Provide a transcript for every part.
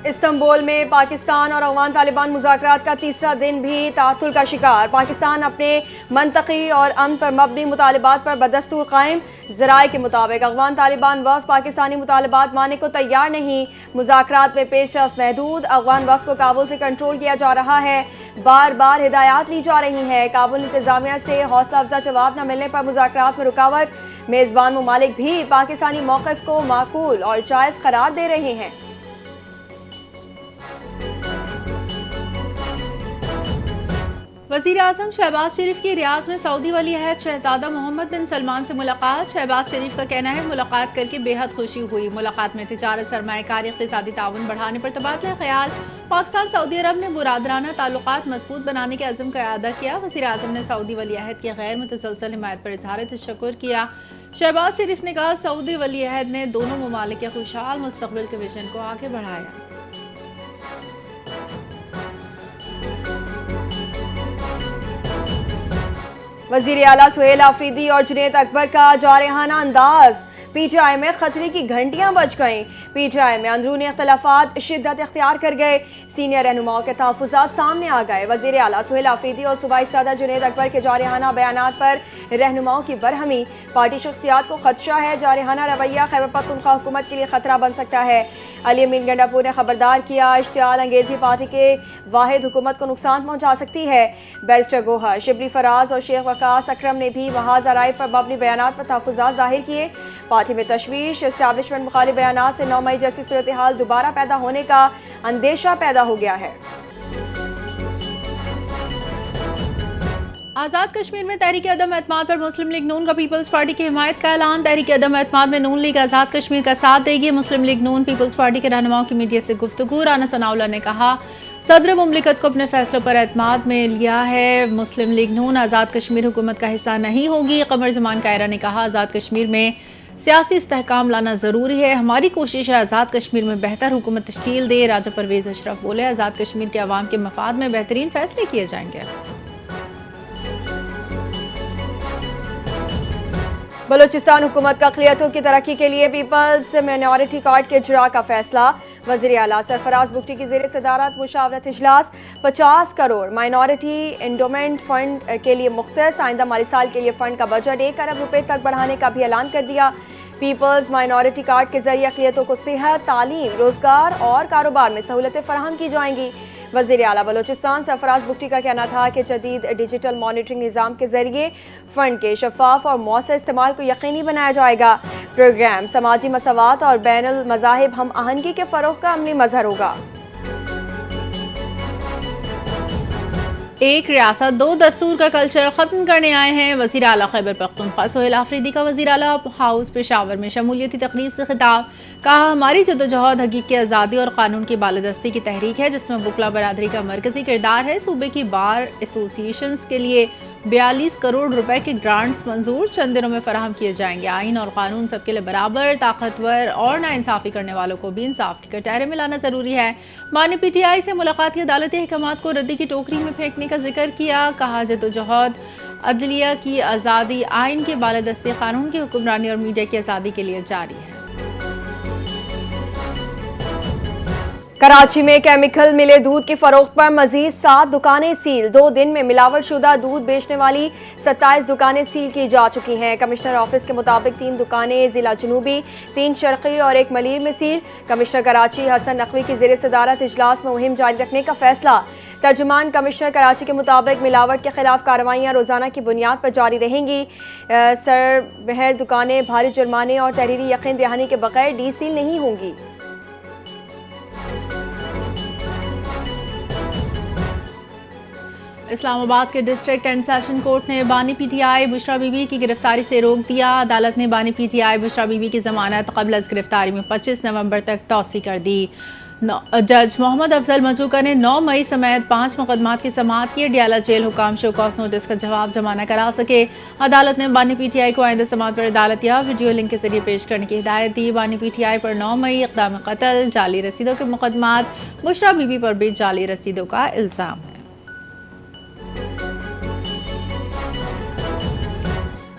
Istanbul میں پاکستان اور افغان طالبان مذاکرات کا تیسرا دن بھی تعطل کا شکار۔ پاکستان اپنے منطقی اور امن پر مبنی مطالبات پر بدستور قائم۔ ذرائع کے مطابق افغان طالبان وفد پاکستانی مطالبات ماننے کو تیار نہیں۔ مذاکرات میں پیش رفت محدود۔ افغان وفد کو کابل سے کنٹرول کیا جا رہا ہے۔ بار بار ہدایات لی جا رہی ہیں۔ کابل انتظامیہ سے حوصلہ افزا جواب نہ ملنے پر مذاکرات میں رکاوٹ۔ میزبان ممالک بھی پاکستانی موقف کو معقول اور جائز قرار دے رہے ہیں۔ وزیر اعظم شہباز شریف کی ریاض میں سعودی ولی عہد شہزادہ محمد بن سلمان سے ملاقات۔ شہباز شریف کا کہنا ہے ملاقات کر کے بے حد خوشی ہوئی۔ ملاقات میں تجارت، سرمایہ کاری، اقتصادی تعاون بڑھانے پر تبادلہ خیال۔ پاکستان سعودی عرب نے برادرانہ تعلقات مضبوط بنانے کے عزم کا اعادہ کیا۔ وزیر اعظم نے سعودی ولی عہد کی غیر متزلزل حمایت پر اظہار تشکر کیا۔ شہباز شریف نے کہا سعودی ولی عہد نے دونوں ممالک کے خوشحال مستقبل کے ویژن کو آگے بڑھایا۔ وزیر اعلیٰ سہیل آفریدی اور جنید اکبر کا جارحانہ انداز۔ پی ٹی آئی میں خطرے کی گھنٹیاں بج گئیں۔ پی ٹی آئی میں اندرونی اختلافات شدت اختیار کر گئے۔ سینئر رہنماؤں کے تحفظات سامنے آ گئے۔ وزیر اعلیٰ سہیل آفریدی اور صوبائی صدر جنید اکبر کے جارحانہ بیانات پر رہنماؤں کی برہمی۔ پارٹی شخصیات کو خدشہ ہے۔ جارحانہ رویہ خیبر پختونخوا حکومت کے لیے خطرہ بن سکتا ہے۔ علی امین گنڈاپور نے خبردار کیا اشتعال انگیزی پارٹی کے واحد حکومت کو نقصان پہنچا سکتی ہے۔ بیرسٹر گوہر، شبلی فراز اور شیخ وقاص اکرم نے بھی محاذ رائے پر مبنی بیانات پر تحفظات ظاہر کیے۔ پارٹی میں تشویش، اسٹیبلشمنٹ مخالف بیانات سے 9 مئی جیسی صورتحال دوبارہ پیدا ہونے کا اندیشہ پیدا ہو گیا ہے۔ آزاد کشمیر میں تحریک عدم اعتماد پر مسلم لیگ نون کا پیپلز پارٹی کی حمایت کا اعلان۔ تحریک عدم اعتماد میں نون لیگ آزاد کشمیر کا ساتھ دے گی۔ مسلم لیگ نون پیپلز پارٹی کے رہنماؤں کی میڈیا سے گفتگو۔ رانا ثناءاللہ نے کہا صدر مملکت کو اپنے فیصلوں پر اعتماد میں لیا ہے۔ مسلم لیگ نون آزاد کشمیر حکومت کا حصہ نہیں ہوگی۔ قمر زمان کائرہ نے کہا آزاد کشمیر میں سیاسی استحکام لانا ضروری ہے۔ ہماری کوشش ہے آزاد کشمیر میں بہتر حکومت تشکیل دے۔ راجہ پرویز اشرف بولے آزاد کشمیر کے عوام کے مفاد میں بہترین فیصلے کیے جائیں گے۔ بلوچستان حکومت کا اقلیتوں کی ترقی کے لیے پیپلز مائنورٹی کارڈ کے اجراء کا فیصلہ۔ وزیر اعلیٰ سرفراز بگٹی کی زیر صدارت مشاورت اجلاس۔ 50 کروڑ مائنورٹی انڈومنٹ فنڈ کے لیے مختص۔ آئندہ مالی سال کے لیے فنڈ کا بجٹ 1 ارب روپے تک بڑھانے کا بھی اعلان کر دیا۔ پیپلز مائنورٹی کارڈ کے ذریعے اقلیتوں کو صحت، تعلیم، روزگار اور کاروبار میں سہولتیں فراہم کی جائیں گی۔ وزیر اعلیٰ بلوچستان سرفراز بگٹی کا کہنا تھا کہ جدید ڈیجیٹل مانیٹرنگ نظام کے ذریعے فنڈ کے شفاف اور مؤثر استعمال کو یقینی بنایا جائے گا۔ پروگرام سماجی مساوات اور بین المذاہب ہم آہنگی کے فروغ کا عملی مظہر ہوگا۔ ایک ریاست دو دستور کا کلچر ختم کرنے آئے ہیں وزیر اعلیٰ خیبر پختونخوا سہیل آفریدی کا وزیر اعلیٰ ہاؤس پشاور میں شمولیتی تقریب سے خطاب۔ کہا ہماری جدوجہد حقیقی آزادی اور قانون کی بالادستی کی تحریک ہے جس میں وکلا برادری کا مرکزی کردار ہے۔ صوبے کی بار ایسوسیشنز کے لیے 42 کروڑ روپے کے گرانٹس منظور چند دنوں میں فراہم کیے جائیں گے۔ آئین اور قانون سب کے لیے برابر، طاقتور اور ناانصافی کرنے والوں کو بھی انصاف کے کٹہرے میں لانا ضروری ہے۔ بانی پی ٹی آئی سے ملاقات کی عدالتی احکامات کو ردی کی ٹوکری میں پھینکنے کا ذکر کیا۔ کہا جدوجہد عدلیہ کی آزادی، آئین کی بالادستی، قانون کی حکمرانی اور میڈیا کی آزادی کے لیے جاری ہے۔ کراچی میں کیمیکل ملے دودھ کی فروخت پر مزید 7 دکانیں سیل۔ 2 دن میں ملاوٹ شدہ دودھ بیچنے والی 27 دکانیں سیل کی جا چکی ہیں۔ کمشنر آفس کے مطابق 3 دکانیں ضلع جنوبی، 3 شرقی اور 1 ملیر میں سیل۔ کمشنر کراچی حسن نقوی کی زیر صدارت اجلاس میں مہم جاری رکھنے کا فیصلہ۔ ترجمان کمشنر کراچی کے مطابق ملاوٹ کے خلاف کارروائیاں روزانہ کی بنیاد پر جاری رہیں گی۔ سر بہر دکانیں بھاری جرمانے اور تحریری یقین دہانی کے بغیر ڈی سیل نہیں ہوں گی۔ اسلام آباد کے ڈسٹرکٹ اینڈ سیشن کورٹ نے بانی P T I Bushra be be کی گرفتاری سے روک دیا۔ عدالت نے بانی P T I Bushra be be کی ضمانت قبل از گرفتاری میں 25 نومبر تک توسیع کر دی۔ جج محمد افضل مجوکا نے 9 مئی سمیت 5 مقدمات کی سماعت کی۔ ڈیالہ جیل حکام شو کاز نوٹس کا جواب جمع نہ کرا سکے۔ عدالت نے بانی پی ٹی آئی کو آئندہ سماعت پر عدالت یا ویڈیو لنک کے ذریعے پیش کرنے کی ہدایت دی۔ بانی پی ٹی آئی پر 9 مئی اقدام قتل، جعلی رسیدوں کے مقدمات، بشرا بی بی پر بھی جعلی رسیدوں کا الزام ہے۔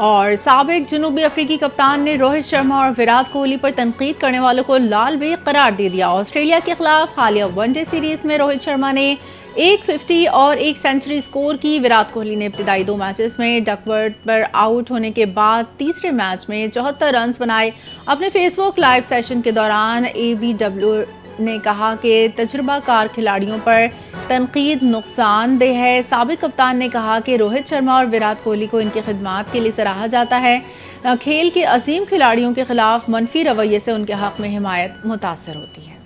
اور سابق جنوبی افریقی کپتان نے روہت شرما اور وراٹ کوہلی پر تنقید کرنے والوں کو لال بے قرار دے دیا۔ آسٹریلیا کے خلاف حالیہ ون ڈے سیریز میں روہت شرما نے 150 اور 1 سنچری سکور کی۔ وراٹ کوہلی نے ابتدائی 2 میچز میں ڈکورٹ پر آؤٹ ہونے کے بعد تیسرے میچ میں 74 رنز بنائے۔ اپنے فیس بک لائیو سیشن کے دوران ABW نے کہا کہ تجربہ کار کھلاڑیوں پر تنقید نقصان دہ ہے۔ سابق کپتان نے کہا کہ روہت شرما اور وراٹ کوہلی کو ان کی خدمات کے لیے سراہا جاتا ہے۔ کھیل کے عظیم کھلاڑیوں کے خلاف منفی رویے سے ان کے حق میں حمایت متاثر ہوتی ہے۔